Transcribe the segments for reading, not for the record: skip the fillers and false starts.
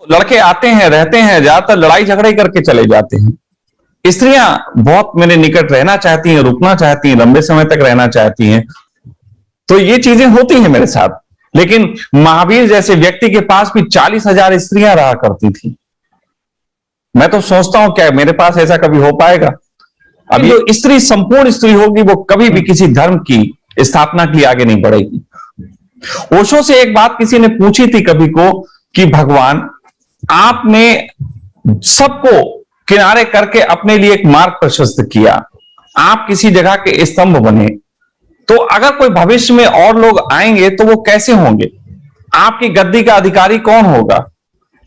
लड़के आते हैं, रहते हैं, ज्यादातर लड़ाई झगड़े करके चले जाते हैं। स्त्रियां बहुत मेरे निकट रहना चाहती हैं, रुकना चाहती हैं, लंबे समय तक रहना चाहती हैं। तो ये चीजें होती हैं मेरे साथ। लेकिन महावीर जैसे व्यक्ति के पास भी 40,000 स्त्रियां रहा करती थी। मैं तो सोचता हूं क्या मेरे पास ऐसा कभी हो पाएगा? अब जो स्त्री संपूर्ण स्त्री होगी वो कभी भी किसी धर्म की स्थापना के लिए आगे नहीं बढ़ेगी। ओशो से एक बात किसी ने पूछी थी कभी को कि भगवान, आपने सबको किनारे करके अपने लिए एक मार्ग प्रशस्त किया, आप किसी जगह के स्तंभ बने, तो अगर कोई भविष्य में और लोग आएंगे तो वो कैसे होंगे? आपकी गद्दी का अधिकारी कौन होगा?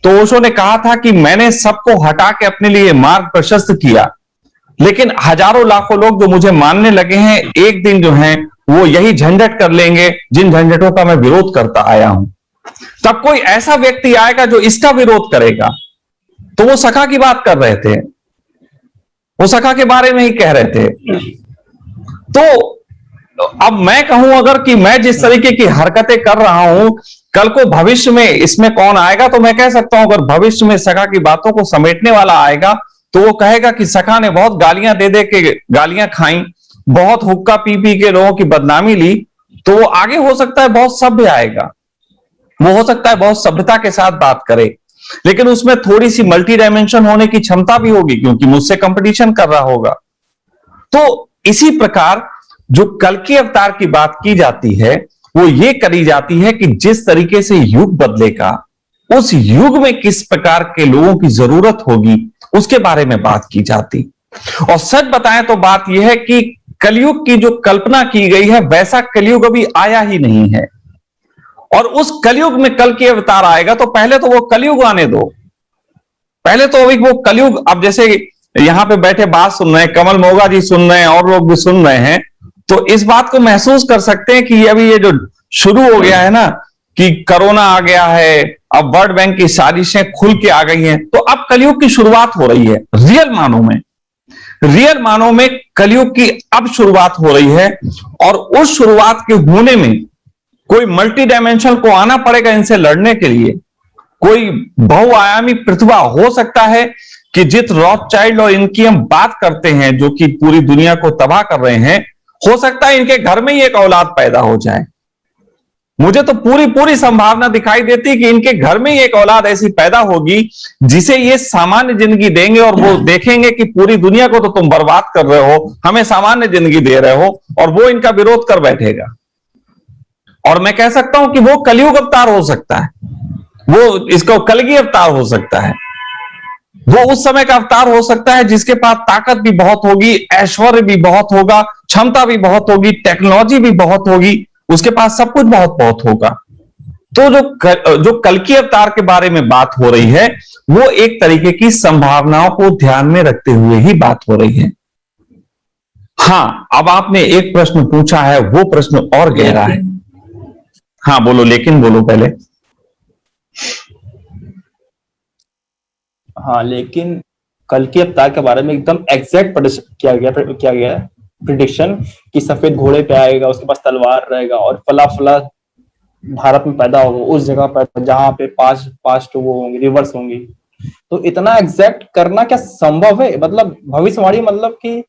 तो ओशो ने कहा था कि मैंने सबको हटा के अपने लिए मार्ग प्रशस्त किया, लेकिन हजारों लाखों लोग जो मुझे मानने लगे हैं, एक दिन जो हैं वो यही झंझट कर लेंगे जिन झंझटों का मैं विरोध करता आया हूं। तब कोई ऐसा व्यक्ति आएगा जो इसका विरोध करेगा। तो वो सखा की बात कर रहे थे, वो सखा के बारे में ही कह रहे थे। तो अब मैं कहूं अगर कि मैं जिस तरीके की हरकतें कर रहा हूं, कल को भविष्य में इसमें कौन आएगा? तो मैं कह सकता हूं अगर भविष्य में सखा की बातों को समेटने वाला आएगा तो वो कहेगा कि सखा ने बहुत गालियां दे दे के गालियां खाई, बहुत हुक्का पी पी के लोगों की बदनामी ली। तो वो आगे हो सकता है बहुत सभ्य आएगा, वो हो सकता है बहुत सभ्यता के साथ बात करे, लेकिन उसमें थोड़ी सी मल्टी डायमेंशन होने की क्षमता भी होगी क्योंकि मुझसे कंपटीशन कर रहा होगा। तो इसी प्रकार जो कल्कि अवतार की बात की जाती है वो ये करी जाती है कि जिस तरीके से युग बदलेगा, उस युग में किस प्रकार के लोगों की जरूरत होगी उसके बारे में बात की जाती। और सच बताएं तो बात यह है कि कलयुग की जो कल्पना की गई है वैसा कलयुग अभी आया ही नहीं है। और उस कलयुग में कल के अवतार आएगा तो पहले तो वो कलयुग आने दो, पहले तो अभी वो कलयुग। अब जैसे यहां पे बैठे बात सुन रहे हैं, कमल मोगा जी सुन रहे हैं और लोग भी सुन रहे हैं, तो इस बात को महसूस कर सकते हैं कि अभी ये जो शुरू हो गया है ना कि कोरोना आ गया है, अब वर्ल्ड बैंक की साजिशें खुल के आ गई हैं, तो अब कलयुग की शुरुआत हो रही है। रियल मानों में कलयुग की अब शुरुआत हो रही है। और उस शुरुआत के होने में कोई मल्टी डायमेंशन को आना पड़ेगा इनसे लड़ने के लिए। कोई बहुआयामी प्रतिभा हो सकता है कि जित रॉथचाइल्ड और इनकी हम बात करते हैं जो कि पूरी दुनिया को तबाह कर रहे हैं, हो सकता है इनके घर में ही एक औलाद पैदा हो जाए। मुझे तो पूरी संभावना दिखाई देती है कि इनके घर में ही एक औलाद ऐसी पैदा होगी जिसे ये सामान्य जिंदगी देंगे और वो देखेंगे कि पूरी दुनिया को तो तुम बर्बाद कर रहे हो, हमें सामान्य जिंदगी दे रहे हो, और वो इनका विरोध कर बैठेगा। और मैं कह सकता हूं कि वो कलयुग अवतार हो सकता है, वो इसको कलगी अवतार हो सकता है, वो उस समय का अवतार हो सकता है जिसके पास ताकत भी बहुत होगी, ऐश्वर्य भी बहुत होगा, क्षमता भी बहुत होगी, टेक्नोलॉजी भी बहुत होगी, उसके पास सब कुछ बहुत बहुत होगा। तो जो कल्कि अवतार के बारे में बात हो रही है वो एक तरीके की संभावनाओं को ध्यान में रखते हुए ही बात हो रही है। हां, अब आपने एक प्रश्न पूछा है, वो प्रश्न और गहरा है। हाँ बोलो, लेकिन बोलो पहले। हाँ, लेकिन कल्कि अवतार के बारे में एकदम एग्जैक्ट किया गया है प्रिडिक्शन कि सफेद घोड़े पे आएगा, उसके पास तलवार रहेगा और फला फला भारत में पैदा होगा, उस जगह पर जहां पे पांच वो होंगे, रिवर्स होंगी। तो इतना एग्जैक्ट करना क्या संभव है? मतलब भविष्यवाणी मतलब कि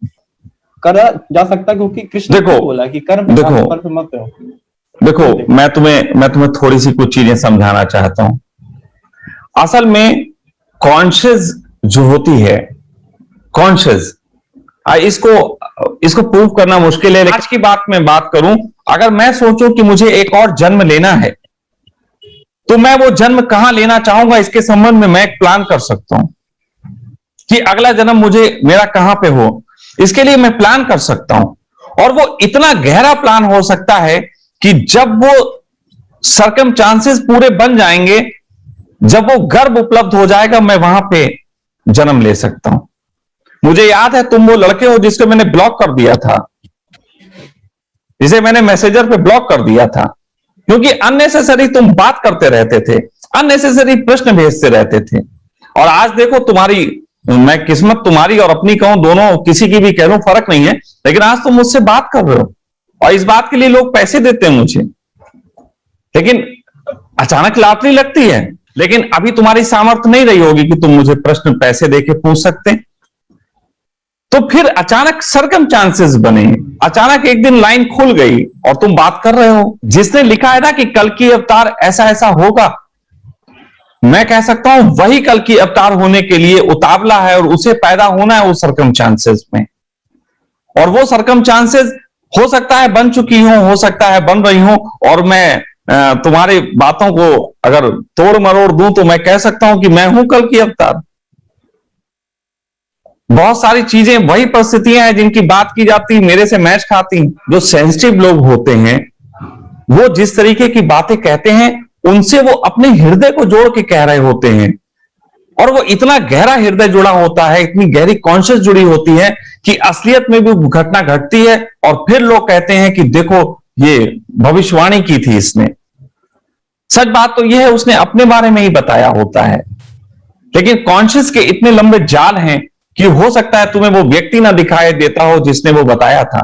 करा जा सकता है क्योंकि कृष्ण ने बोला कि कर्म पे मत हो। देखो, मैं तुम्हें थोड़ी सी कुछ चीजें समझाना चाहता हूं। असल में कॉन्शियस जो होती है, कॉन्शियस, इसको प्रूव करना मुश्किल है, लेकिन आज की बात में बात करूं, अगर मैं सोचूं कि मुझे एक और जन्म लेना है तो मैं वो जन्म कहां लेना चाहूंगा इसके संबंध में मैं एक प्लान कर सकता हूं कि अगला जन्म मुझे मेरा कहां पे हो, इसके लिए मैं प्लान कर सकता हूं। और वो इतना गहरा प्लान हो सकता है कि जब वो सर्कमस्टांसेस पूरे बन जाएंगे, जब वो गर्भ उपलब्ध हो जाएगा, मैं वहां पे जन्म ले सकता हूं। मुझे याद है तुम वो लड़के हो जिसको मैंने ब्लॉक कर दिया था, जिसे मैंने मैसेजर पे ब्लॉक कर दिया था क्योंकि अननेसेसरी तुम बात करते रहते थे, अननेसेसरी प्रश्न भेजते रहते थे। और आज देखो तुम्हारी, मैं किस्मत तुम्हारी और अपनी कहूं, दोनों किसी की भी कह लूं, फर्क नहीं है, लेकिन आज तुम मुझसे बात कर रहे हो और इस बात के लिए लोग पैसे देते हैं मुझे। लेकिन अचानक लॉटरी लगती है, लेकिन अभी तुम्हारी सामर्थ्य नहीं रही होगी कि तुम मुझे प्रश्न पैसे देके पूछ सकते। तो फिर अचानक सरकमस्टांसेस बने, अचानक एक दिन लाइन खुल गई और तुम बात कर रहे हो। जिसने लिखा है ना कि कल की अवतार ऐसा ऐसा होगा, मैं कह सकता हूं वही कल की अवतार होने के लिए उतावला है और उसे पैदा होना है उस सरकमस्टांसेस में। और वो सरकमस्टांसेस हो सकता है बन चुकी हो सकता है बन रही हो। और मैं तुम्हारी बातों को अगर तोड़ मरोड़ दूं तो मैं कह सकता हूं कि मैं हूं कल की अवतार। बहुत सारी चीजें, वही परिस्थितियां हैं जिनकी बात की जाती मेरे से मैच खाती। जो सेंसिटिव लोग होते हैं वो जिस तरीके की बातें कहते हैं उनसे वो अपने हृदय को जोड़ के कह रहे होते हैं। और वो इतना गहरा हृदय जुड़ा होता है, इतनी गहरी कॉन्शियस जुड़ी होती है कि असलियत में भी घटना घटती है और फिर लोग कहते हैं कि देखो ये भविष्यवाणी की थी इसने। सच बात तो यह है उसने अपने बारे में ही बताया होता है, लेकिन कॉन्शियस के इतने लंबे जाल हैं कि हो सकता है तुम्हें वो व्यक्ति ना दिखाई देता हो जिसने वो बताया था।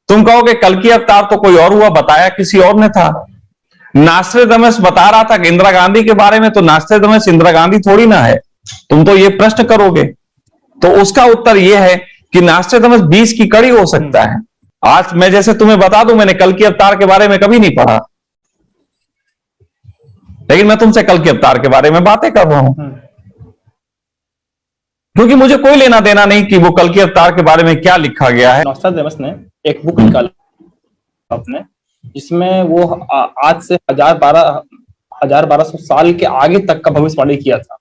तुम कहोगे कल की अवतार तो कोई और हुआ, बताया किसी और ने था। नास्ट्रेडमस बता रहा था कि इंदिरा गांधी के बारे में, तो नास्ट्रेडमस इंदिरा गांधी थोड़ी ना है। तुम तो ये प्रश्न करोगे, तो उसका उत्तर यह है कि नास्ट्रेडमस 20 की कड़ी हो सकता है। आज मैं जैसे तुम्हें बता दूं, मैंने कल की अवतार के बारे में कभी नहीं पढ़ा, लेकिन मैं तुमसे कल के अवतार के बारे में बातें कर रहा हूं क्योंकि मुझे कोई लेना देना नहीं कि वो कल के अवतार के बारे में क्या लिखा गया है। नॉस्ट्राडेमस ने एक बुक निकाला अपने, जिसमें वो आज से 1200 साल के आगे तक का भविष्यवाणी किया था।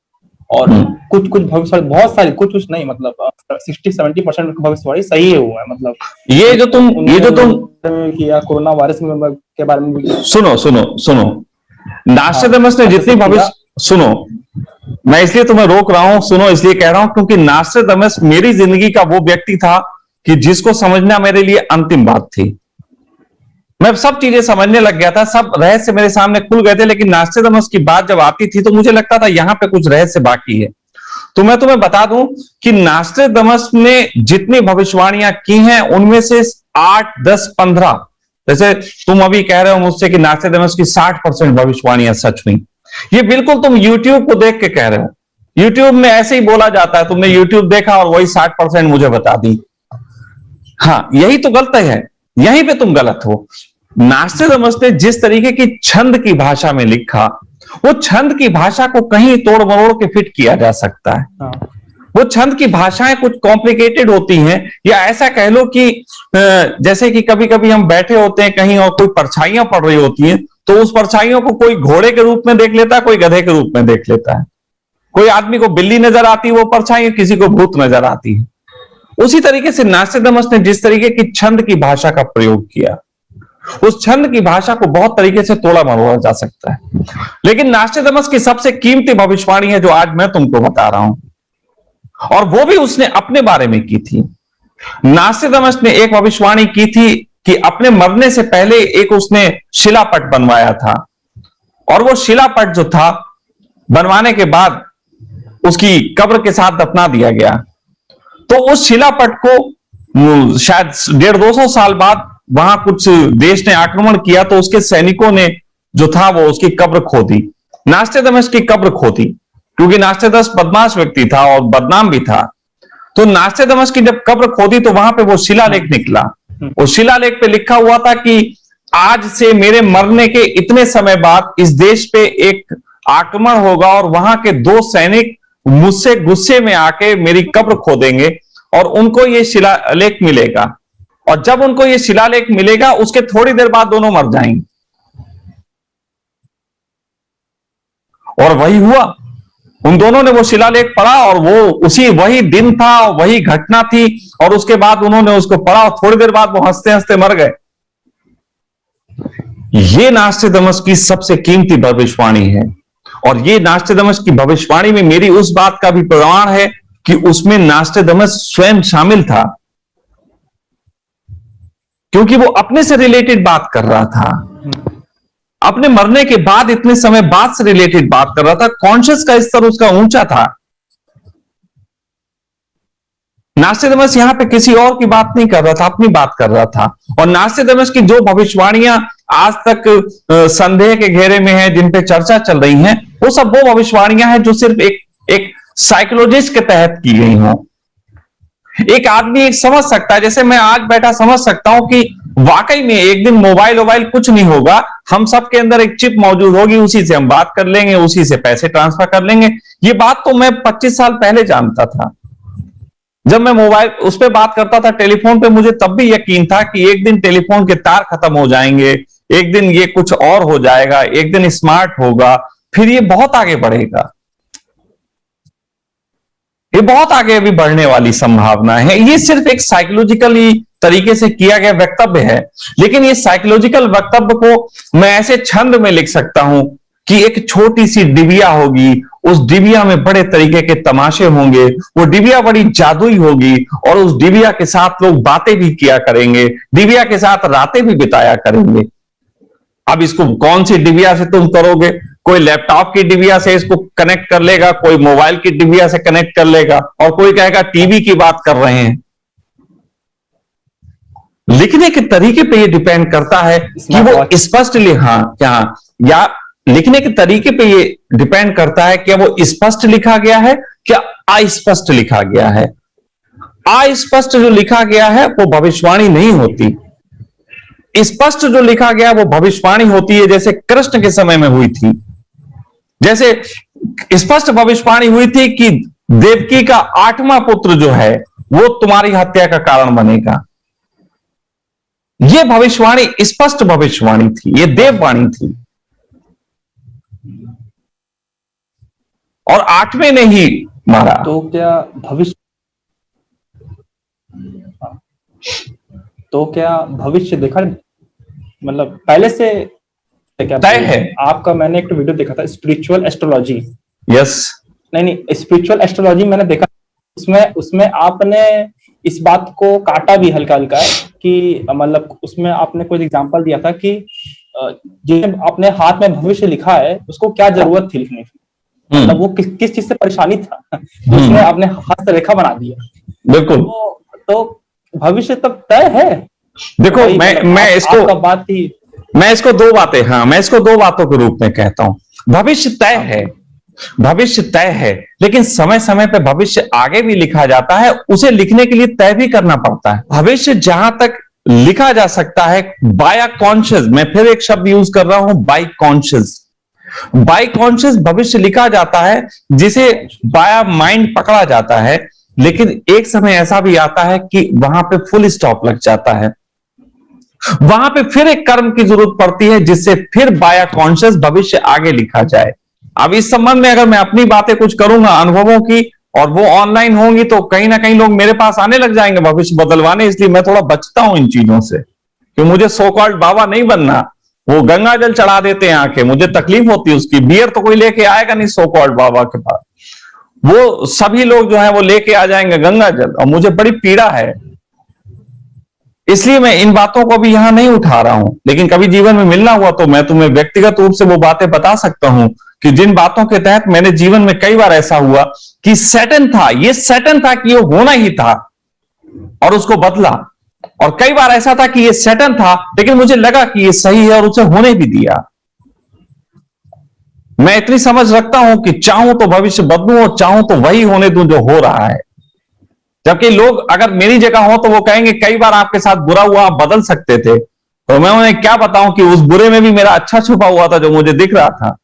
और कुछ भविष्यवाणी, बहुत सारी, कुछ नहीं, मतलब 60-70% भविष्यवाणी सही है हुआ है। मतलब ये जो तुम किया कोरोना वायरस के बारे में। सुनो नास्ट्रेडमस ने जितनी भविष्य, सुनो मैं इसलिए तुम्हें रोक रहा हूं, सुनो इसलिए कह रहा हूं क्योंकि नास्ट्रेडमस मेरी जिंदगी का वो व्यक्ति था कि जिसको समझना मेरे लिए अंतिम बात थी। मैं सब चीजें समझने लग गया था, सब रहस्य मेरे सामने खुल गए थे, लेकिन नास्ट्रेडमस की बात जब आती थी तो मुझे लगता था यहां पे कुछ रहस्य बाकी है। तो मैं तुम्हें बता दूं कि नास्ट्रेडमस ने जितनी भविष्यवाणियां की हैं उनमें से 8, 10, 15, जैसे तुम अभी कह रहे हो मुझसे कि नास्ट्रेडमस की 60% भविष्यवाणियां सच हुई, ये बिल्कुल तुम YouTube को देख के कह रहे हो। YouTube में ऐसे ही बोला जाता है, तुमने YouTube देखा और वही 60% मुझे बता दी। हाँ, यही तो गलत है, यहीं पे तुम गलत हो। नास्ट्रेडमस ने जिस तरीके की छंद की भाषा में लिखा, वो छंद की भाषा को कहीं तोड़ मरोड़ के फिट किया जा सकता है। वो छंद की भाषाएं कुछ कॉम्प्लिकेटेड होती हैं, या ऐसा कह लो कि जैसे कि कभी कभी हम बैठे होते हैं कहीं और कोई परछाइयां पड़ रही होती हैं, तो उस परछाइयों को कोई घोड़े के रूप में देख लेता है, कोई गधे के रूप में देख लेता है। कोई आदमी को बिल्ली नजर आती है वो परछाई, किसी को भूत नजर आती है। उसी तरीके से नास्ट्रेडमस ने जिस तरीके की छंद की भाषा का प्रयोग किया, उस छंद की भाषा को बहुत तरीके से तोड़ा मरोड़ा जा सकता है। लेकिन नास्ट्रेडमस की सबसे कीमती भविष्यवाणी है जो आज मैं तुमको बता रहा हूं, और वो भी उसने अपने बारे में की थी। नास्ट्रेडमस ने एक भविष्यवाणी की थी कि अपने मरने से पहले एक उसने शिलापट बनवाया था, और वो शिलापट जो था बनवाने के बाद उसकी कब्र के साथ दफना दिया गया। तो उस शिलापट को शायद 150-200 साल बाद वहां कुछ देश ने आक्रमण किया, तो उसके सैनिकों ने जो था वो उसकी कब्र खोदी, नास्ट्रेडमस की कब्र खोदी, क्योंकि नास्ट्रेडमस बदमाश व्यक्ति था और बदनाम भी था। तो नास्ट्रेडमस की जब कब्र खोदी तो वहां पे वो शिलालेख निकला। उस शिलालेख पे लिखा हुआ था कि आज से मेरे मरने के इतने समय बाद इस देश पे एक आक्रमण होगा और वहां के 2 सैनिक मुझसे गुस्से में आके मेरी कब्र खोदेंगे और उनको ये शिलालेख मिलेगा, और जब उनको ये शिलालेख मिलेगा उसके थोड़ी देर बाद दोनों मर जाएंगे। और वही हुआ, उन दोनों ने वो शिलालेख पढ़ा और वो वही दिन था, वही घटना थी, और उसके बाद उन्होंने उसको पढ़ा और थोड़ी देर बाद वो हंसते हंसते मर गए। ये नास्ट्रेडमस की सबसे कीमती भविष्यवाणी है, और ये नास्ट्रेडमस की भविष्यवाणी में मेरी उस बात का भी प्रमाण है कि उसमें नास्ट्रेडमस स्वयं शामिल था, क्योंकि वो अपने से रिलेटेड बात कर रहा था, अपने मरने के बाद इतने समय बाद से रिलेटेड बात कर रहा था। कॉन्शियस का स्तर उसका ऊंचा था। नास्ट्रेडमस यहां पे किसी और की बात नहीं कर रहा था, अपनी बात कर रहा था। और नास्ट्रेडमस की जो भविष्यवाणियां आज तक संदेह के घेरे में है, जिन पे चर्चा चल रही है, वो सब वो भविष्यवाणियां हैं जो सिर्फ एक साइकोलॉजिस्ट के तहत की गई हों। एक आदमी एक समझ सकता है, जैसे मैं आज बैठा समझ सकता हूं कि वाकई में एक दिन मोबाइल कुछ नहीं होगा, हम सबके अंदर एक चिप मौजूद होगी, उसी से हम बात कर लेंगे, उसी से पैसे ट्रांसफर कर लेंगे। ये बात तो मैं 25 साल पहले जानता था। जब मैं मोबाइल उस पर बात करता था टेलीफोन पे, मुझे तब भी यकीन था कि एक दिन टेलीफोन के तार खत्म हो जाएंगे, एक दिन ये कुछ और हो जाएगा, एक दिन स्मार्ट होगा, फिर ये बहुत आगे बढ़ेगा। ये बहुत आगे भी बढ़ने वाली संभावना है। ये सिर्फ एक साइकोलॉजिकली तरीके से किया गया वक्तव्य है, लेकिन ये साइकोलॉजिकल वक्तव्य को मैं ऐसे छंद में लिख सकता हूं कि एक छोटी सी डिबिया होगी, उस डिबिया में बड़े तरीके के तमाशे होंगे, वो डिबिया बड़ी जादुई होगी और उस डिबिया के साथ लोग बातें भी किया करेंगे, डिबिया के साथ रातें भी बिताया करेंगे। अब इसको कौन सी डिबिया से तुम करोगे? कोई लैपटॉप की डिबिया से इसको कनेक्ट कर लेगा, कोई मोबाइल की डिबिया से कनेक्ट कर लेगा, और कोई कहेगा टीवी की बात कर रहे हैं। लिखने के तरीके पे ये डिपेंड करता है कि वो स्पष्टली क्या या लिखने के तरीके पे ये डिपेंड करता है कि वो स्पष्ट लिखा गया है क्या अस्पष्ट लिखा गया है। अस्पष्ट जो लिखा गया है वो भविष्यवाणी नहीं होती, स्पष्ट जो लिखा गया वो भविष्यवाणी होती है। जैसे कृष्ण के समय में हुई थी, जैसे स्पष्ट भविष्यवाणी हुई थी कि देवकी का 8वां पुत्र जो है वो तुम्हारी हत्या का कारण बनेगा। ये भविष्यवाणी स्पष्ट भविष्यवाणी थी, ये देववाणी थी, और 8वें ने ही मारा। तो क्या भविष्य देखा, मतलब पहले से क्या तय है? आपका मैंने एक वीडियो देखा था स्पिरिचुअल एस्ट्रोलॉजी। यस, नहीं, स्पिरिचुअल एस्ट्रोलॉजी मैंने देखा, उसमें आपने इस बात को काटा भी हल्का हल्का कि मतलब उसमें आपने कोई एग्जांपल दिया था कि जिसने अपने हाथ में भविष्य लिखा है उसको क्या जरूरत थी लिखने की, मतलब वो किस चीज से परेशानी था, उसने अपने हाथ से रेखा बना दिया। बिल्कुल। तो भविष्य तब तय है। देखो मैं इसको दो बातों के रूप में कहता हूं। भविष्य तय है, भविष्य तय है, लेकिन समय समय पे भविष्य आगे भी लिखा जाता है, उसे लिखने के लिए तय भी करना पड़ता है। भविष्य जहां तक लिखा जा सकता है बाय कॉन्शियस, मैं फिर एक शब्द यूज कर रहा हूं, बाय कॉन्शियस। बाय कॉन्शियस भविष्य लिखा जाता है जिसे बाय माइंड पकड़ा जाता है, लेकिन एक समय ऐसा भी आता है कि वहां पे फुल स्टॉप लग जाता है, वहां पे फिर एक कर्म की जरूरत पड़ती है जिससे फिर बाय कॉन्शियस भविष्य आगे लिखा जाए। अब इस संबंध में अगर मैं अपनी बातें कुछ करूंगा अनुभवों की, और वो ऑनलाइन होंगी, तो कहीं ना कहीं लोग मेरे पास आने लग जाएंगे भविष्य बदलवाने, इसलिए मैं थोड़ा बचता हूं इन चीजों से कि मुझे सो कॉल्ड बाबा नहीं बनना। वो गंगा जल चढ़ा देते हैं आके, मुझे तकलीफ होती है उसकी। बियर तो कोई लेके आएगा नहीं सो कॉल्ड बाबा के पास, वो सभी लोग जो है वो लेके आ जाएंगे गंगा जल, और मुझे बड़ी पीड़ा है, इसलिए मैं इन बातों को भी यहां नहीं उठा रहा हूं। लेकिन कभी जीवन में मिलना हुआ तो मैं तुम्हें व्यक्तिगत रूप से वो बातें बता सकता हूं कि जिन बातों के तहत मैंने जीवन में कई बार ऐसा हुआ कि सैटर्न था, ये सैटर्न था कि ये होना ही था और उसको बदला, और कई बार ऐसा था कि ये सैटर्न था लेकिन मुझे लगा कि ये सही है और उसे होने भी दिया। मैं इतनी समझ रखता हूं कि चाहूं तो भविष्य बदलूं और चाहूं तो वही होने दूं जो हो रहा है। जबकि लोग अगर मेरी जगह हो तो वो कहेंगे कई बार आपके साथ बुरा हुआ, आप बदल सकते थे, तो मैं उन्हें क्या बताऊं कि उस बुरे में भी मेरा अच्छा छुपा हुआ था जो मुझे दिख रहा था।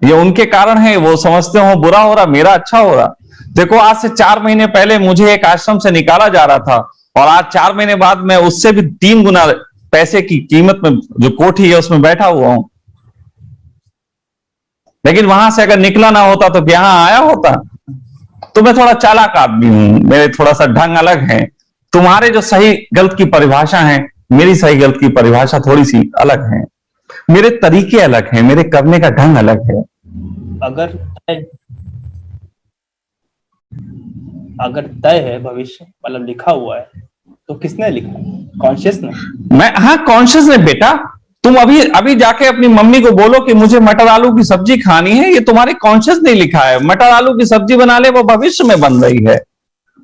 ये उनके कारण है, वो समझते हो बुरा हो रहा, मेरा अच्छा हो रहा। देखो आज से 4 महीने पहले मुझे एक आश्रम से निकाला जा रहा था, और आज 4 महीने बाद मैं उससे भी 3 गुना पैसे की कीमत में जो कोठी है उसमें बैठा हुआ हूं। लेकिन वहां से अगर निकला ना होता तो यहां आया होता। तो मैं थोड़ा चालाक आदमी हूं, मेरे थोड़ा सा ढंग अलग है। तुम्हारे जो सही गलत की परिभाषा है, मेरी सही गलत की परिभाषा थोड़ी सी अलग है, मेरे तरीके अलग हैं, मेरे करने का ढंग अलग है। अगर तय है भविष्य, मतलब लिखा हुआ है, तो किसने लिखा? कॉन्शियस ने? कॉन्शियस ने बेटा। तुम अभी जाके अपनी मम्मी को बोलो कि मुझे मटर आलू की सब्जी खानी है, ये तुम्हारे कॉन्शियस ने लिखा है। मटर आलू की सब्जी बना ले, वो भविष्य में बन रही है।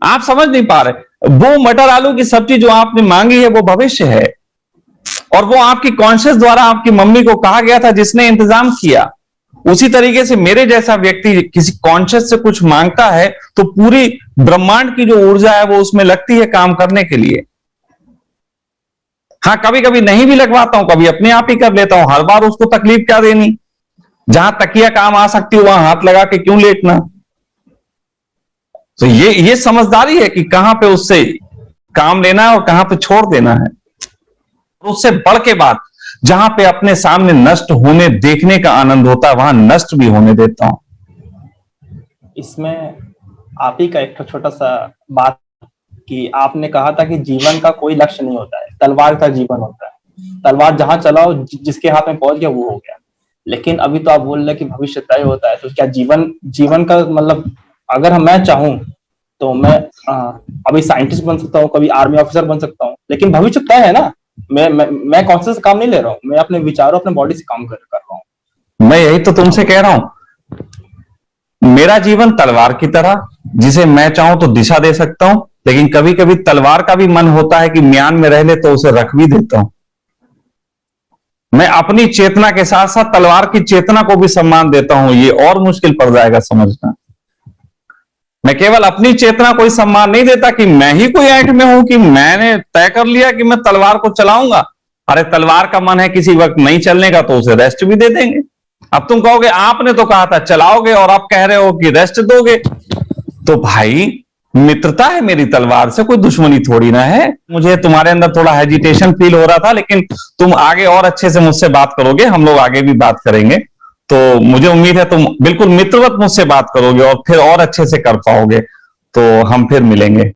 आप समझ नहीं पा रहे, वो मटर आलू की सब्जी जो आपने मांगी है वो भविष्य है, और वो आपकी कॉन्शियस द्वारा आपकी मम्मी को कहा गया था, जिसने इंतजाम किया। उसी तरीके से मेरे जैसा व्यक्ति किसी कॉन्शियस से कुछ मांगता है तो पूरी ब्रह्मांड की जो ऊर्जा है वो उसमें लगती है काम करने के लिए। हाँ, कभी कभी नहीं भी लगवाता हूं, कभी अपने आप ही कर लेता हूं। हर बार उसको तकलीफ क्या देनी? जहां तकिया काम आ सकती है वहां हाथ लगा के क्यों लेटना? तो ये समझदारी है कि कहां पे उससे काम लेना है और कहां पे छोड़ देना है। उससे बढ़ के बात, जहां पे अपने सामने नष्ट होने देखने का आनंद होता है वहां नष्ट भी होने देता हूं। इसमें आप ही का एक छोटा सा बात कि आपने कहा था कि जीवन का कोई लक्ष्य नहीं होता है, तलवार का जीवन होता है। तलवार जहां चलाओ, जिसके हाथ में पहुंच गया वो हो गया। लेकिन अभी तो आप बोल रहे हैं कि भविष्य तय होता है, तो क्या जीवन का मतलब, अगर मैं चाहूं तो मैं अभी साइंटिस्ट बन सकता हूँ, कभी आर्मी ऑफिसर बन सकता हूँ, लेकिन भविष्य तय है ना। मैं कॉन्शियस काम नहीं ले रहा हूँ, मैं अपने विचारों, अपने बॉडी से काम कर रहा हूँ। मैं यही तो तुमसे कह रहा हूं, मेरा जीवन तलवार की तरह, जिसे मैं चाहूं तो दिशा दे सकता हूं, लेकिन कभी कभी तलवार का भी मन होता है कि म्यान में रह ले तो उसे रख भी देता हूं। मैं अपनी चेतना के साथ साथ तलवार की चेतना को भी सम्मान देता हूं। ये और मुश्किल पड़ जाएगा समझना। मैं केवल अपनी चेतना को ही सम्मान नहीं देता कि मैं ही कोई ऐंठ में हूं कि मैंने तय कर लिया कि मैं तलवार को चलाऊंगा। अरे तलवार का मन है किसी वक्त नहीं चलने का तो उसे रेस्ट भी दे देंगे। अब तुम कहोगे आपने तो कहा था चलाओगे और आप कह रहे हो कि रेस्ट दोगे। तो भाई मित्रता है मेरी तलवार से, कोई दुश्मनी थोड़ी ना है। मुझे तुम्हारे अंदर थोड़ा हेजिटेशन फील हो रहा था, लेकिन तुम आगे और अच्छे से मुझसे बात करोगे, हम लोग आगे भी बात करेंगे। तो मुझे उम्मीद है तुम बिल्कुल मित्रवत मुझसे बात करोगे और फिर और अच्छे से कर पाओगे। तो हम फिर मिलेंगे।